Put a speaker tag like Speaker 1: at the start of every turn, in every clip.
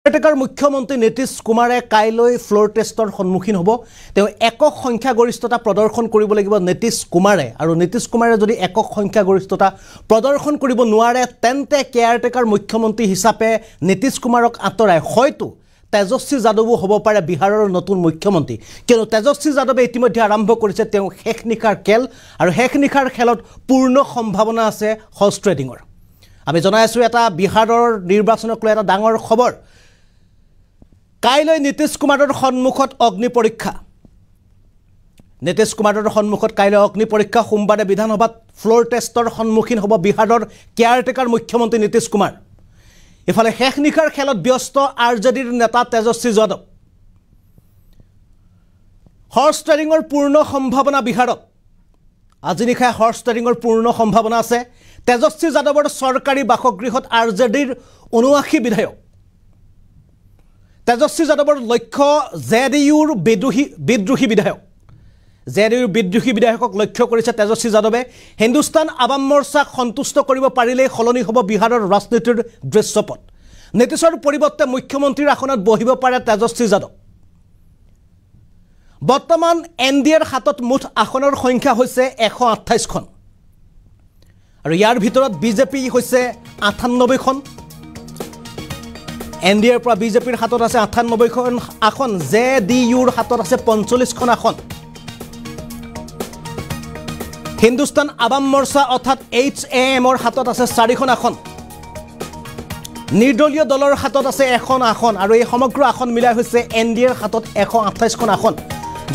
Speaker 1: কৰ্ণাটকৰ মুখ্যমন্ত্ৰী নীতিশ কুমাৰে কাইলৈ ফ্লোৰ টেষ্টৰ সন্মুখীন হ'ব। তেওঁ একক সংখ্যাগৰিষ্ঠতা প্ৰদৰ্শন কৰিব লাগিব নীতিশ কুমাৰে, আৰু নীতিশ কুমাৰে যদি একক সংখ্যাগৰিষ্ঠতা প্ৰদৰ্শন কৰিব নোৱাৰে তেন্তে কেয়াৰটেকাৰ মুখ্যমন্ত্ৰী হিচাপে নীতিশ কুমাৰক আঁতৰাই হয়তো তেজস্বী যাদৱো হ'ব পাৰে বিহাৰৰ নতুন মুখ্যমন্ত্ৰী। কিয়নো তেজস্বী যাদৱে ইতিমধ্যে আৰম্ভ কৰিছে তেওঁ শেষ নিশাৰ খেল, আৰু শেষ নিশাৰ খেলত পূৰ্ণ সম্ভাৱনা আছে হৰ্চ ট্ৰেডিঙৰ। আমি জনাই আছোঁ এটা বিহাৰৰ নিৰ্বাচনক লৈ এটা ডাঙৰ খবৰ। কাইলৈ নীতিশ কুমাৰৰ সন্মুখত অগ্নি পৰীক্ষা। নীতিশ কুমাৰৰ সন্মুখত কাইলৈ অগ্নি পৰীক্ষা। সোমবাৰে বিধানসভাত ফ্লোৰ টেষ্টৰ সন্মুখীন হ'ব বিহাৰৰ কেয়াৰটেকাৰ মুখ্যমন্ত্ৰী নীতিশ কুমাৰ। ইফালে শেষ নিশাৰ খেলত ব্যস্ত আৰজেডিৰ নেতা তেজস্বী যাদৱ। হৰ্চ ট্ৰেডিঙৰ পূৰ্ণ সম্ভাৱনা বিহাৰত। আজি নিশাই হৰ্চ ট্ৰেডিঙৰ পূৰ্ণ সম্ভাৱনা আছে। তেজস্বী যাদৱৰ চৰকাৰী বাসগৃহত আৰজেডিৰ ৭৯ বিধায়ক। তেজস্বী যাদৱৰ লক্ষ্য জেডিইউৰ বিদ্ৰোহী বিধায়ক। জেডিইউৰ বিদ্ৰোহী বিধায়কক লক্ষ্য কৰিছে তেজস্বী যাদৱে। হিন্দুস্তান আৱাম মৰ্চাক সন্তুষ্ট কৰিব পাৰিলেই সলনি হ'ব বিহাৰৰ ৰাজনীতিৰ দৃশ্যপট। নীতিশৰ পৰিৱৰ্তে মুখ্যমন্ত্ৰীৰ আসনত বহিব পাৰে তেজস্বী যাদৱ। বৰ্তমান এনডিএৰ হাতত মুঠ আসনৰ সংখ্যা হৈছে ১২৮খন, আৰু ইয়াৰ ভিতৰত বিজেপি হৈছে ৯৮খন। এনডিএৰ পৰা বিজেপিৰ হাতত আছে ৯৮খন আসন, জেডিইউৰ হাতত আছে ৪৫খন আসন। হিন্দুস্তান আৱাম মৰ্চা অৰ্থাৎ HAMৰ হাতত আছে ৪খন আসন। নিৰ্দলীয় দলৰ হাতত আছে ১খন আসন, আৰু এই সমগ্ৰ আসন মিলাই হৈছে এনডিএৰ হাতত ১২৮খন আসন।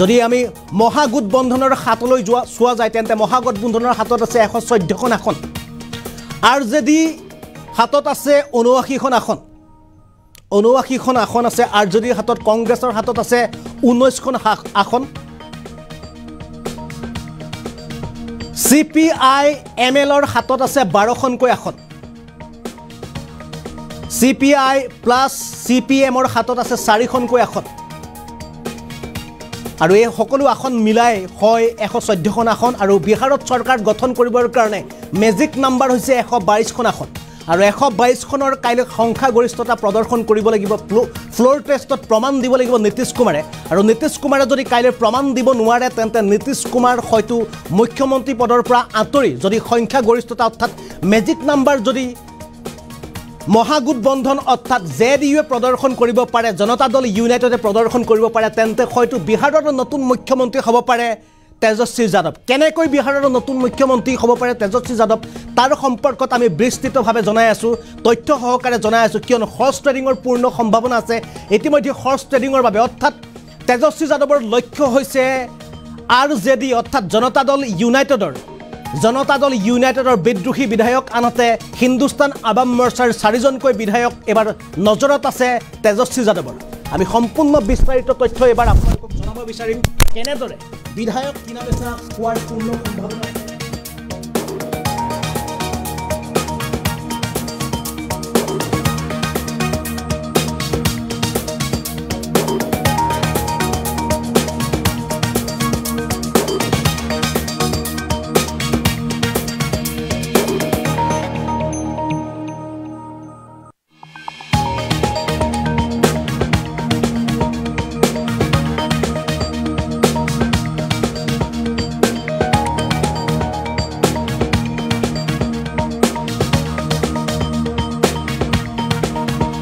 Speaker 1: যদি আমি মহাগঠবন্ধনৰ হাতলৈ চোৱা যায় তেন্তে মহাগঠবন্ধনৰ হাতত আছে ১১৪খন আসন। আৰজেডি হাতত আছে ৭৯খন আসন। ৭৯খন আসন আছে আৰজেডিৰ হাতত। কংগ্ৰেছৰ হাতত আছে ১৯খন আসন। CPI-MLৰ হাতত আছে ১২খনকৈ আসন। CPI প্লাছ CPMৰ হাতত আছে ৪খনকৈ আসন, আৰু এই সকলো আসন মিলাই হয় ১১৪খন আসন। আৰু বিহাৰত চৰকাৰ গঠন কৰিবৰ কাৰণে মেজিক নাম্বাৰ হৈছে ১২২খন আসন, আৰু ১২২খনৰ কাইলৈ সংখ্যাগৰিষ্ঠতা প্ৰদৰ্শন কৰিব লাগিব। ফ্লোৰ টেষ্টত প্ৰমাণ দিব লাগিব নীতিশ কুমাৰে, আৰু নীতিশ কুমাৰে যদি কাইলৈ প্ৰমাণ দিব নোৱাৰে তেন্তে নীতিশ কুমাৰ হয়তো মুখ্যমন্ত্ৰী পদৰ পৰা আঁতৰি যদি সংখ্যাগৰিষ্ঠতা অৰ্থাৎ মেজিক নাম্বাৰ যদি মহাগঠবন্ধন অৰ্থাৎ জেডিইউৱে প্ৰদৰ্শন কৰিব পাৰে, জনতা দল ইউনাইটেডে প্ৰদৰ্শন কৰিব পাৰে, তেন্তে হয়তো বিহাৰৰ নতুন মুখ্যমন্ত্ৰী হ'ব পাৰে তেজস্বী যাদৱ। কেনেকৈ বিহাৰৰ নতুন মুখ্যমন্ত্ৰী হ'ব পাৰে তেজস্বী যাদৱ তাৰ সম্পৰ্কত আমি বিস্তৃতভাৱে জনাই আছোঁ, তথ্য সহকাৰে জনাই আছোঁ, কিয়নো হৰ্চ ট্ৰেডিঙৰ পূৰ্ণ সম্ভাৱনা আছে। ইতিমধ্যে হৰ্চ ট্ৰেডিঙৰ বাবে অৰ্থাৎ তেজস্বী যাদৱৰ লক্ষ্য হৈছে আৰজেডি অৰ্থাৎ জনতা দল ইউনাইটেডৰ বিদ্ৰোহী বিধায়ক, আনহাতে হিন্দুস্তান আৱাম মৰ্চাৰ ৪জনকৈ বিধায়ক এবাৰ নজৰত আছে তেজস্বী যাদৱৰ। আমি সম্পূৰ্ণ বিস্তাৰিত তথ্য এবাৰ আপোনালোকক জনাব বিচাৰিম কেনেদৰে বিধায়ক কিনা বেচা হোৱাৰ পূৰ্ণ সম্ভাৱনা।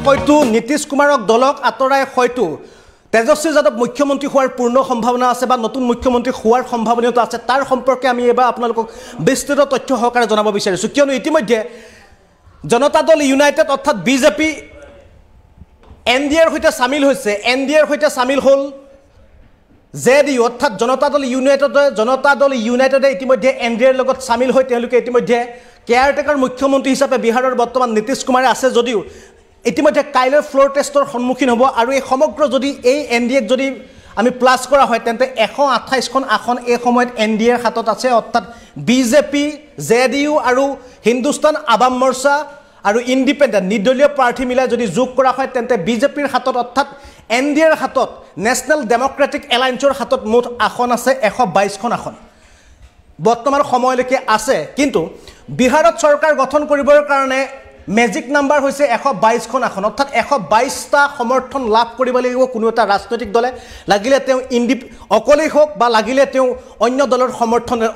Speaker 1: হয়তো নীতিশ কুমাৰক দলক আঁতৰাই হয়তো তেজস্বী যাদৱ মুখ্যমন্ত্ৰী হোৱাৰ পূৰ্ণ সম্ভাৱনা আছে বা নতুন মুখ্যমন্ত্ৰী হোৱাৰ সম্ভাৱনীয়তা আছে। তাৰ সম্পৰ্কে আমি এবাৰ আপোনালোকক বিস্তৃত তথ্য সহকাৰে জনাব বিচাৰিছোঁ, কিয়নো ইতিমধ্যে জনতা দল ইউনাইটেড অৰ্থাৎ বিজেপি এনডিএৰ সৈতে চামিল হৈছে। এনডিএৰ সৈতে চামিল হ'ল জেডিইউ অৰ্থাৎ জনতা দল ইউনাইটেডে ইতিমধ্যে এনডিএৰ লগত চামিল হৈ তেওঁলোকে ইতিমধ্যে কেয়াৰটেকাৰ মুখ্যমন্ত্ৰী হিচাপে বিহাৰৰ বৰ্তমান নীতিশ কুমাৰে আছে যদিও ইতিমধ্যে কাইলৈ ফ্লোৰ টেষ্টৰ সন্মুখীন হ'ব। আৰু এই সমগ্ৰ যদি এই এনডিএক যদি আমি প্লাছ কৰা হয় তেন্তে ১২৮খন আসন এই সময়ত এনডিএৰ হাতত আছে, অৰ্থাৎ বিজেপি, জেডিইউ আৰু হিন্দুস্তান আৱাম মৰ্চা আৰু ইণ্ডিপেণ্ডেণ্ট নিৰ্দলীয় প্ৰাৰ্থী মিলাই যদি যোগ কৰা হয় তেন্তে বিজেপিৰ হাতত অৰ্থাৎ এনডিএৰ হাতত নেশ্যনেল ডেমক্ৰেটিক এলায়েন্সৰ হাতত মুঠ আসন আছে ১২২খন আসন। বৰ্তমান সময়লৈকে আছে। কিন্তু বিহাৰত চৰকাৰ গঠন কৰিবৰ কাৰণে মেজিক নাম্বাৰ হৈছে 122খন আসন অৰ্থাৎ 122টা সমৰ্থন লাভ কৰিব লাগিব কোনো এটা ৰাজনৈতিক দলে লাগিলে তেওঁ অকলেই হোক বা লাগিলে তেওঁ অন্য দলৰ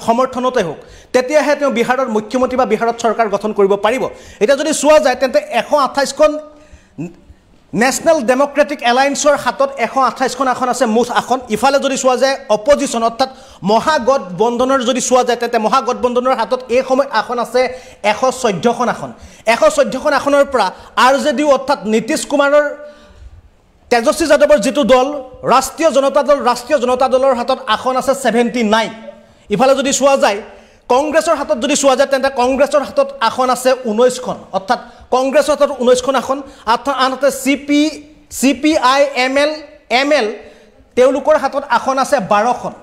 Speaker 1: সমৰ্থনতে হোক তেতিয়াহে তেওঁ বিহাৰৰ মুখ্যমন্ত্ৰী বা বিহাৰত চৰকাৰ গঠন কৰিব পাৰিব এটা যদি চোৱা যায় তেন্তে 128খন নেশনাল ডেমোক্ৰেটিক এলায়েন্সৰ হাতত 128খন আসন আছে মুঠ আসন ইফালে যদি চোৱা যায় অপজিশন অৰ্থাৎ মহাগঠবন্ধনৰ যদি চোৱা যায় তেন্তে মহাগঠবন্ধনৰ হাতত এই সময় আসন আছে 114খন আসন 114খন আসনৰ পৰা আৰজেডি অৰ্থাৎ নীতিশ কুমাৰৰ তেজস্বী যাদৱৰ যেটো দল ৰাষ্ট্ৰীয় জনতা দলৰ হাতত আসন আছে 79 ইফালে যদি চোৱা যায় কংগ্ৰেছৰ হাতত যদি চোৱা যায় তেন্তে কংগ্ৰেছৰ হাতত আসন আছে 19খন অৰ্থাৎ কংগ্ৰেছৰ হাতত 19খন আসন আনহাতে CPI ML তেওঁলোকৰ হাতত আসন আছে 12খন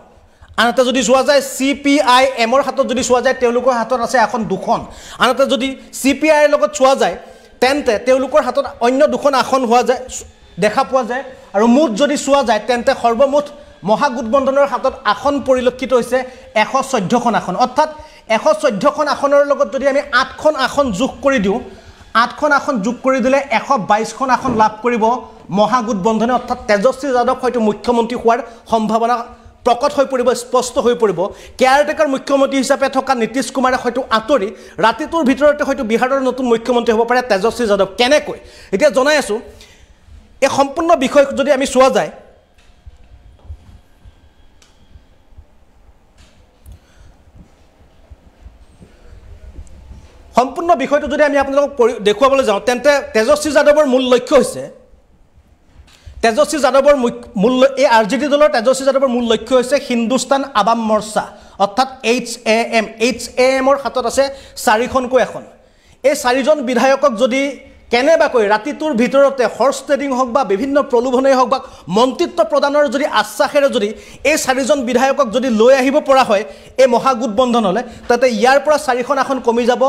Speaker 1: আনহাতে যদি চোৱা যায় CPIM ৰ হাতত যদি চোৱা যায় তেওঁলোকৰ হাতত আছে আসন 2খন আনহাতে যদি CPI ৰ লগত চোৱা যায় তেন্তে তেওঁলোকৰ হাতত অন্য 2খন আসন হোৱা যায় দেখা পোৱা যায় আৰু মুঠ যদি চোৱা যায় তেন্তে সৰ্বমুঠ মহাগঠবন্ধনৰ হাতত আসন পৰিলক্ষিত হৈছে 114খন আসন অৰ্থাৎ 114খন আসনৰ লগত যদি আমি 8খন আসন যোগ কৰি দিওঁ 8খন আসন যোগ কৰি দিলে 122খন আসন লাভ কৰিব মহাগঠবন্ধনে অৰ্থাৎ তেজস্বী যাদৱ হয়তো মুখ্যমন্ত্ৰী হোৱাৰ সম্ভাৱনা প্ৰকট হৈ পৰিব স্পষ্ট হৈ পৰিব কেয়াৰটেকাৰ মুখ্যমন্ত্ৰী হিচাপে থকা নীতিশ কুমাৰে হয়তো আতৰি ৰাতিটোৰ ভিতৰতে হয়তো বিহাৰৰ নতুন মুখ্যমন্ত্ৰী হ'ব পাৰে তেজস্বী যাদৱ কেনেকৈ এতিয়া জনাই আছো এই সম্পূৰ্ণ বিষয় যদি আমি চোৱা যায় সম্পূৰ্ণ বিষয়টো যদি আমি আপোনালোকক দেখুৱাবলৈ যাওঁ তেন্তে তেজস্বী যাদৱৰ মূল লক্ষ্য হৈছে তেজস্বী যাদৱৰ মূল এই আৰজেডি দলৰ তেজস্বী যাদৱৰ মূল লক্ষ্য হৈছে হিন্দুস্তান আৱাম মৰ্চা অৰ্থাৎ HAM ৰ হাতত আছে 4খনকৈ এখন এই 4জন বিধায়কক যদি কেনেবাকৈ ৰাতিটোৰ ভিতৰতে হৰ্স ট্ৰেডিং হওক বা বিভিন্ন প্ৰলোভনেই হওক বা মন্ত্ৰিত্ব প্ৰদানৰ যদি আশ্বাসেৰে যদি এই 4জন বিধায়কক যদি লৈ আহিব পৰা হয় এই মহাগঠবন্ধনলৈ তাতে ইয়াৰ পৰা 4খন আসন কমি যাব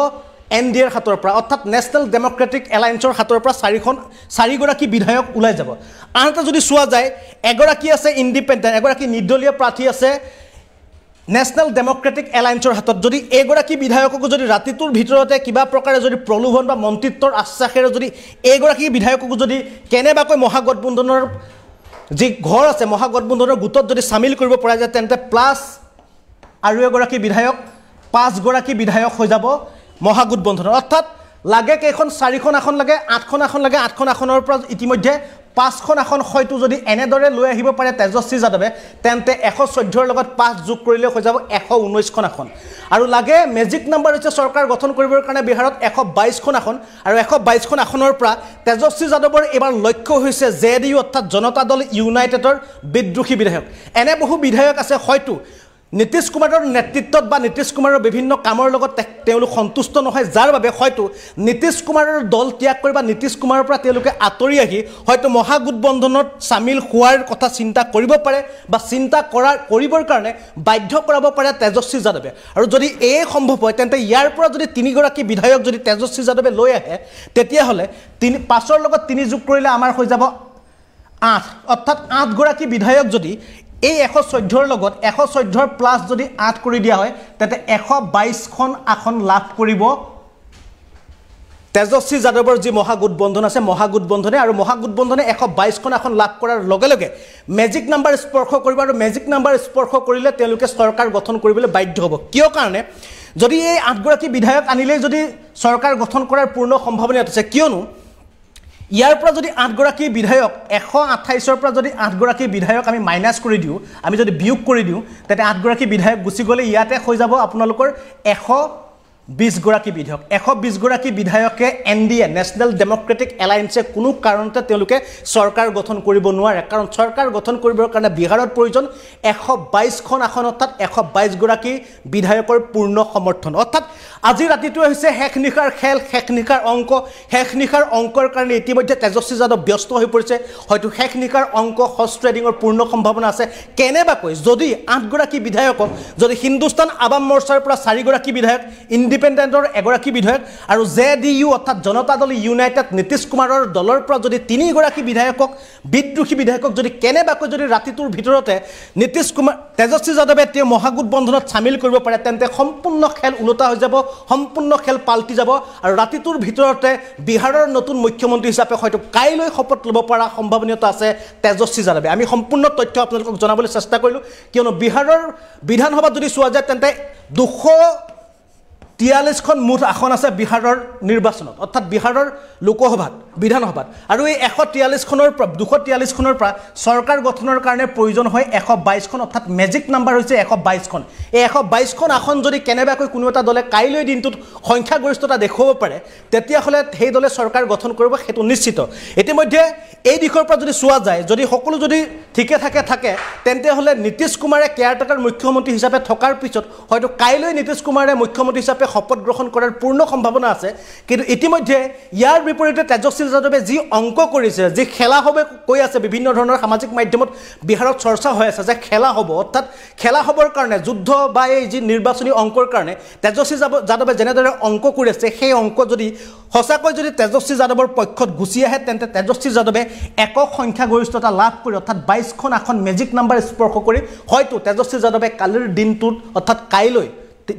Speaker 1: NDAৰ হাতৰ পৰা অৰ্থাৎ নেশনাল ডেমোক্ৰেটিক এলায়েন্সৰ হাতৰ পৰা 4গৰাকী বিধায়ক ওলাই যাব আনহাতে যদি চোৱা যায় এগৰাকী আছে ইণ্ডিপেণ্ডেণ্ট এগৰাকী নিৰ্দলীয় প্ৰাৰ্থী আছে নেশনাল ডেমোক্ৰেটিক এলায়েন্সৰ হাতত যদি এগৰাকী বিধায়কক যদি ৰাতিটোৰ ভিতৰতে কিবা প্ৰকাৰে যদি প্ৰলোভন বা মন্ত্ৰিত্বৰ আশ্বাসেৰে যদি এগৰাকী বিধায়কক যদি কেনেবাকৈ মহাগঠবন্ধনৰ যি ঘৰ আছে মহাগঠবন্ধনৰ গোটত যদি সামিল কৰিব পৰা যায় তেন্তে প্লাস আৰু এগৰাকী বিধায়ক 5গৰাকী বিধায়ক হৈ যাব মহাগঠবন্ধনৰ অৰ্থাৎ লাগে কেইখন 4খন আসন লাগে 8খন আসন লাগে 8খন আসনৰ পৰা ইতিমধ্যে 5খন আসন হয়তো যদি এনেদৰে লৈ আহিব পাৰে তেজস্বী যাদৱে তেন্তে 114ৰ লগত 5 যোগ কৰিলে হৈ যাব 119খন আসন আৰু লাগে মেজিক নাম্বাৰ হৈছে চৰকাৰ গঠন কৰিবৰ কাৰণে বিহাৰত 122খন আসন আৰু 122খন আসনৰ পৰা তেজস্বী যাদৱৰ এবাৰ লক্ষ্য হৈছে JDU অৰ্থাৎ জনতা দল ইউনাইটেডৰ বিদ্ৰোহী বিধায়ক এনে বহু বিধায়ক আছে হয়তো নীতিশ কুমাৰৰ নেতৃত্বত বা নীতিশ কুমাৰৰ বিভিন্ন কামৰ লগত তেওঁলোক সন্তুষ্ট নহয় যাৰ বাবে হয়তো নীতিশ কুমাৰৰ দল ত্যাগ কৰি বা নীতিশ কুমাৰৰ পৰা তেওঁলোকে আতৰি আহি হয়তো মহাগঠবন্ধনত সামিল হোৱাৰ কথা চিন্তা কৰিব পাৰে বা চিন্তা কৰিবৰ কাৰণে বাধ্য কৰাব পাৰে তেজস্বী যাদৱে আৰু যদি এই সম্ভৱ হয় তেন্তে ইয়াৰ পৰা যদি 3গৰাকী বিধায়ক যদি তেজস্বী যাদৱে লৈ আহে তেতিয়া হলে 5ৰ লগত 3 যোগ কৰিলে আমাৰ হৈ যাব 8 অৰ্থাৎ 8গৰাকী বিধায়ক যদি এই 114ৰ লগত 114ৰ প্লাস যদি 8 কৰি দিয়া হয় তেতে 122খন আসন লাভ কৰিব তেজস্বী যাদৱৰ যি মহাগঠবন্ধন আছে মহাগঠবন্ধনে আৰু মহাগঠবন্ধনে 122খন আসন লাভ কৰাৰ লগে লগে মেজিক নাম্বাৰ স্পৰ্শ কৰিব আৰু মেজিক নাম্বাৰ স্পৰ্শ কৰিলে তেওঁলোকে চৰকাৰ গঠন কৰিবলৈ বাধ্য হ'ব কিয় কাৰণে যদি এই 8গৰাকী বিধায়ক আনিলে যদি চৰকাৰ গঠন কৰাৰ পূৰ্ণ সম্ভাৱনা আছে কিয়নো ইয়াৰ পৰা যদি 8গৰাকী বিধায়ক 128ৰ পৰা যদি 8গৰাকী বিধায়ক আমি মাইনাস কৰি দিও আমি যদি বিয়োগ কৰি দিও তেতে 8গৰাকী বিধায়ক গুছি গলে ইয়াতে হৈ যাব আপোনালোকৰ 120গৰাকী বিধায়ক 120গৰাকী বিধায়কে NDA নেশনাল ডেমোক্ৰেটিক এলায়েন্সে কোনো কাৰণতে তেওঁলোকে চৰকাৰ গঠন কৰিব নোৱাৰে কাৰণ চৰকাৰ গঠন কৰিবৰ কাৰণে বিহাৰত প্ৰয়োজন 122খন আসন অৰ্থাৎ 122গৰাকী বিধায়কৰ পূৰ্ণ সমৰ্থন অৰ্থাৎ আজি ৰাতিটো হৈছে হেকনিকাৰ খেল হেকনিকাৰ অংকৰ কাৰণে ইতিমধ্যে তেজস্বী যাদৱ ব্যস্ত হৈ পৰিছে হয়তো হেকনিকাৰ অংক হৰ্স ট্ৰেডিংৰ পূৰ্ণ সম্ভাৱনা আছে কেনেবাকৈ যদি 8গৰাকী বিধায়কক যদি হিন্দুস্তান আৱাম মৰ্চাৰ পৰা 4গৰাকী বিধায়ক ইণ্ডিপেণ্ডেণ্টৰ এগৰাকী বিধায়ক আৰু JDU অৰ্থাৎ জনতা দল ইউনাইটেড নীতিশ কুমাৰৰ দলৰ পৰা যদি 3 গৰাকী বিধায়কক বিদ্ৰোহী বিধায়কক যদি কেনেবাকৈ যদি ৰাতিটোৰ ভিতৰতে নীতিশ কুমাৰ তেজস্বী যাদৱে তেওঁ মহাগঠবন্ধনত চামিল কৰিব পাৰে তেন্তে সম্পূৰ্ণ খেল ওলোটা হৈ যাব সম্পূৰ্ণ খেল পাল্টি যাব আৰু ৰাতিটোৰ ভিতৰতে বিহাৰৰ নতুন মুখ্যমন্ত্ৰী হিচাপে হয়তো কাইলৈ শপত ল'ব পৰা সম্ভাৱনীয়তা আছে তেজস্বী যাদৱে আমি সম্পূৰ্ণ তথ্য আপোনালোকক জনাবলৈ চেষ্টা কৰিলোঁ কিয়নো বিহাৰৰ বিধানসভাত যদি চোৱা যায় তেন্তে 243খন মুঠ আসন আছে বিহাৰৰ নিৰ্বাচনত অৰ্থাৎ বিহাৰৰ লোকসভাত বিধানসভাত আৰু এই 243খনৰ পৰা চৰকাৰ গঠনৰ কাৰণে প্ৰয়োজন হয় 122খন অৰ্থাৎ মেজিক নাম্বাৰ হৈছে 122খন এই 122খন আসন যদি কেনেবাকৈ কোনো এটা দলে কাইলৈ দিনটোত সংখ্যাগৰিষ্ঠতা দেখুৱাব পাৰে তেতিয়াহ'লে সেই দলে চৰকাৰ গঠন কৰিব সেইটো নিশ্চিত ইতিমধ্যে এই দিশৰ পৰা যদি চোৱা যায় যদি সকলো যদি ঠিকে থাকে তেন্তে হ'লে নীতিশ কুমাৰে কেয়াৰটেকাৰ মুখ্যমন্ত্ৰী হিচাপে থকাৰ পিছত হয়তো কাইলৈ নীতিশ কুমাৰে মুখ্যমন্ত্ৰী হিচাপে শপত গ্ৰহণ কৰাৰ পূৰ্ণ সম্ভাৱনা আছে কিন্তু ইতিমধ্যে ইয়াৰ বিপৰীতে তেজস্বী যাদৱে যি অংক কৰিছে যি খেলা হবে কৈ আছে বিভিন্ন ধৰণৰ সামাজিক মাধ্যমত বিহাৰত চৰ্চা হৈ আছে যে খেলা হ'ব অৰ্থাৎ খেলা হ'বৰ কাৰণে যুদ্ধ বা এই যি নিৰ্বাচনী অংকৰ কাৰণে তেজস্বী যাদৱে যেনেদৰে অংক কৰি আছে সেই অংক যদি সঁচাকৈ যদি তেজস্বী যাদৱৰ পক্ষত গুচি আহে তেন্তে তেজস্বী যাদৱে একক সংখ্যাগৰিষ্ঠতা লাভ কৰি অৰ্থাৎ 22খন আসন মেজিক নাম্বাৰ স্পৰ্শ কৰি হয়তো তেজস্বী যাদৱে কালিৰ দিনটোত অৰ্থাৎ কাইলৈ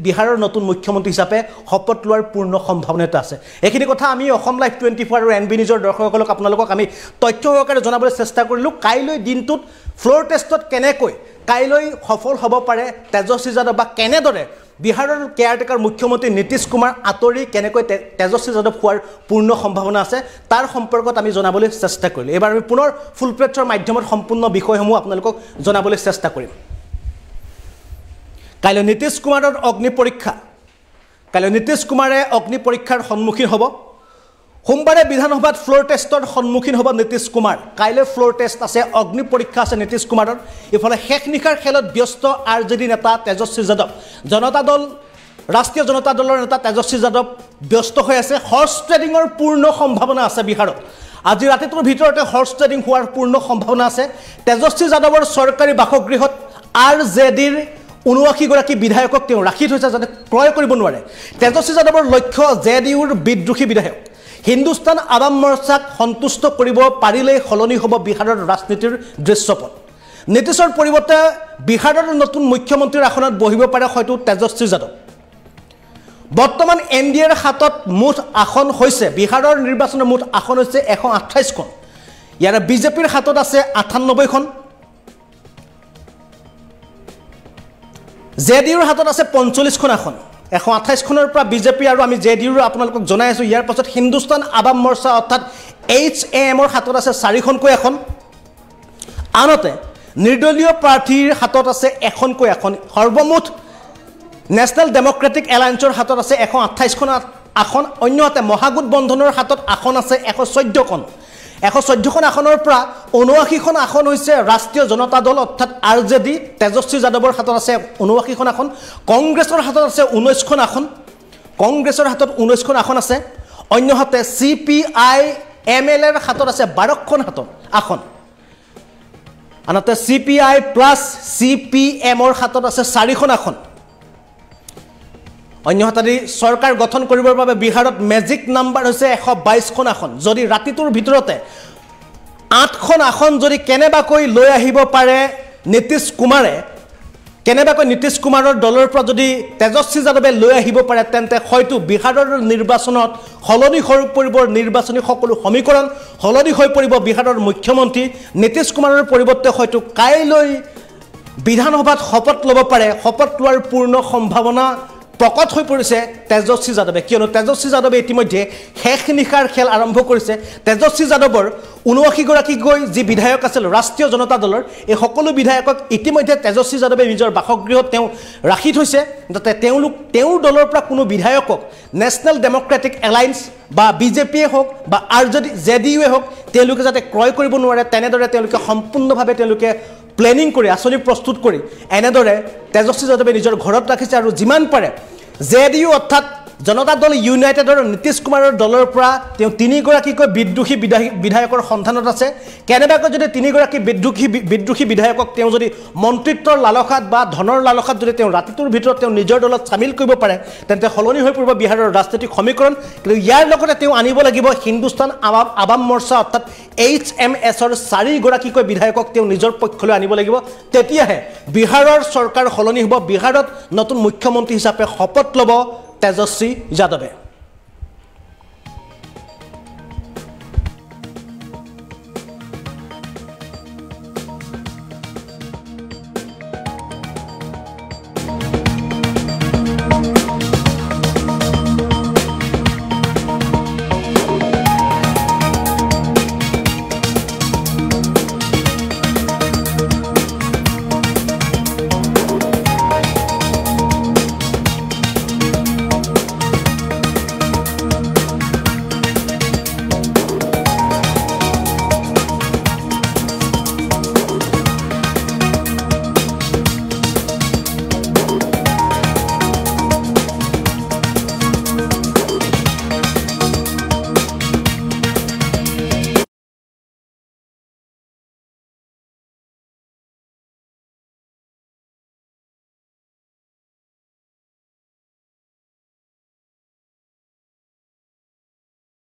Speaker 1: বিহাৰৰ নতুন মুখ্যমন্ত্ৰী হিচাপে শপত লোৱাৰ পূৰ্ণ সম্ভাৱনা আছে এইখিনি কথা আমি অসম লাইভ 24 আৰু এনবি নিউজৰ দৰ্শকসকলক আপোনালোকক আমি তথ্য সহকাৰে জনাবলৈ চেষ্টা কৰিলোঁ কাইলৈ দিনটোত ফ্লোৰ টেষ্টত কেনেকৈ কাইলৈ সফল হ'ব পাৰে তেজস্বী যাদৱ বা কেনেদৰে বিহাৰৰ কেয়াৰটেকাৰ মুখ্যমন্ত্ৰী নীতিশ কুমাৰ আঁতৰি কেনেকৈ তেজস্বী যাদৱ হোৱাৰ পূৰ্ণ সম্ভাৱনা আছে তাৰ সম্পৰ্কত আমি জনাবলৈ চেষ্টা কৰিলোঁ এইবাৰ আমি পুনৰ ফুল প্লেটৰ মাধ্যমত সম্পূৰ্ণ বিষয়সমূহ আপোনালোকক জনাবলৈ চেষ্টা কৰিম কাইলৈ নীতিশ কুমাৰৰ অগ্নি পৰীক্ষা কাইলৈ নীতিশ কুমাৰে অগ্নি পৰীক্ষাৰ সন্মুখীন হ'ব সোমবাৰে বিধানসভাত ফ্লোৰ টেষ্টৰ সন্মুখীন হ'ব নীতিশ কুমাৰ কাইলৈ ফ্লোৰ টেষ্ট আছে অগ্নি পৰীক্ষা আছে নীতিশ কুমাৰৰ ইফালে শেষ নিশাৰ খেলত ব্যস্ত RJD নেতা তেজস্বী যাদৱ ৰাষ্ট্ৰীয় জনতা দলৰ নেতা তেজস্বী যাদৱ ব্যস্ত হৈ আছে হৰ্চ ট্ৰেডিঙৰ পূৰ্ণ সম্ভাৱনা আছে বিহাৰত আজি ৰাতিটোৰ ভিতৰতে হৰ্চ ট্ৰেডিং হোৱাৰ পূৰ্ণ সম্ভাৱনা আছে তেজস্বী যাদৱৰ চৰকাৰী বাসগৃহত RJDৰ 79 গৰাকী বিধায়কক তেওঁ ৰাখি থৈছে যাতে ক্ৰয় কৰিব নোৱাৰে তেজস্বী যাদৱৰ লক্ষ্য JDUৰ বিদ্ৰোহী বিধায়ক হিন্দুস্তান আৱাম মৰ্চাক সন্তুষ্ট কৰিব পাৰিলে সলনি হ'ব বিহাৰৰ ৰাজনীতিৰ দৃশ্যপট নীতিশৰ পৰিৱৰ্তে বিহাৰৰ নতুন মুখ্যমন্ত্ৰীৰ আসনত বহিব পাৰে হয়তো তেজস্বী যাদৱ বৰ্তমান NDAৰ হাতত মুঠ আসন হৈছে বিহাৰৰ নিৰ্বাচনৰ মুঠ আসন হৈছে 128খন ইয়াৰ বিজেপিৰ হাতত আছে 98খন JDUৰ হাতত আছে 45খন আসন 128খনৰ পৰা বিজেপি আৰু আমি JDUৰ আপোনালোকক জনাই আছো ইয়াৰ পাছত হিন্দুস্তান আৱাম মৰ্চা অৰ্থাৎ HAMৰ হাতত আছে 4খনকৈ এখন আনতে নিৰ্দলীয় প্ৰাৰ্থীৰ হাতত আছে এখনকৈ এখন সৰ্বমুঠ নেশ্যনেল ডেমক্ৰেটিক এলায়েন্সৰ হাতত আছে 128খন আসন অন্যহাতে মহাগঠবন্ধনৰ হাতত আসন আছে 114খন 114খন আসনৰ পৰা 79খন আসন হৈছে ৰাষ্ট্ৰীয় জনতা দল অৰ্থাৎ RJD তেজস্বী যাদৱৰ হাতত আছে 79খন আসন কংগ্ৰেছৰ হাতত আছে 19খন আসন কংগ্ৰেছৰ হাতত 19খন আসন আছে অন্যহাতে CPI MLৰ হাতত আছে 12খন আসন আনহাতে CPI প্লাছ CPMৰ হাতত আছে 4খন আসন অন্যহাতে চৰকাৰ গঠন কৰিবৰ বাবে বিহাৰত মেজিক নাম্বাৰ হৈছে 122খন আসন যদি ৰাতিটোৰ ভিতৰতে 8খন আসন যদি কেনেবাকৈ লৈ আহিব পাৰে নীতিশ কুমাৰে কেনেবাকৈ নীতিশ কুমাৰৰ দলৰ পৰা যদি তেজস্বী যাদৱে লৈ আহিব পাৰে তেন্তে হয়তো বিহাৰৰ নিৰ্বাচনত সলনি হৈ পৰিব নিৰ্বাচনী সকলো সমীকৰণ সলনি হৈ পৰিব বিহাৰৰ মুখ্যমন্ত্ৰী নীতিশ কুমাৰৰ পৰিৱৰ্তে হয়তো কাইলৈ বিধানসভাত শপত ল'ব পাৰে শপত লোৱাৰ পূৰ্ণ সম্ভাৱনা প্ৰকট হৈ পৰিছে তেজস্বী যাদৱে কিয়নো তেজস্বী যাদৱে ইতিমধ্যে শেষ নিশাৰ খেল আৰম্ভ কৰিছে তেজস্বী যাদৱৰ 79 গৰাকীকৈ যি বিধায়ক আছিল ৰাষ্ট্ৰীয় জনতা দলৰ এই সকলো বিধায়কক ইতিমধ্যে তেজস্বী যাদৱে নিজৰ বাসগৃহত তেওঁ ৰাখি থৈছে যাতে তেওঁৰ দলৰ পৰা কোনো বিধায়কক নেশ্যনেল ডেমক্ৰেটিক এলায়েন্স বা বিজেপিয়ে হওক বা JDUৱে হওক তেওঁলোকে যাতে ক্ৰয় কৰিব নোৱাৰে তেনেদৰে তেওঁলোকে সম্পূৰ্ণভাৱে তেওঁলোকে প্লেনিং কৰি আঁচনি প্ৰস্তুত কৰি এনেদৰে তেজস্বী যাদৱে নিজৰ ঘৰত ৰাখিছে আৰু যিমান পাৰে JDU অৰ্থাৎ জনতা দল ইউনাইটেডৰ নীতিশ কুমাৰৰ দলৰ পৰা তেওঁ তিনিগৰাকীকৈ বিদ্ৰোহী বিধায়কৰ সন্ধানত আছে কেনেবাকৈ যদি তিনিগৰাকী বিদ্ৰোহী বিধায়কক তেওঁ যদি মন্ত্ৰিত্বৰ লালসাত বা ধনৰ লালসাত যদি তেওঁ ৰাতিটোৰ ভিতৰত তেওঁ নিজৰ দলত চামিল কৰিব পাৰে তেন্তে সলনি হৈ পৰিব বিহাৰৰ ৰাজনৈতিক সমীকৰণ কিন্তু ইয়াৰ লগতে তেওঁ আনিব লাগিব হিন্দুস্তান আৱাম মৰ্চা অৰ্থাৎ HMSৰ 4গৰাকীকৈ বিধায়কক তেওঁ নিজৰ পক্ষলৈ আনিব লাগিব তেতিয়াহে বিহাৰৰ চৰকাৰ সলনি হ'ব বিহাৰত নতুন মুখ্যমন্ত্ৰী হিচাপে শপত ল'ব তেজস্বী যাদৱে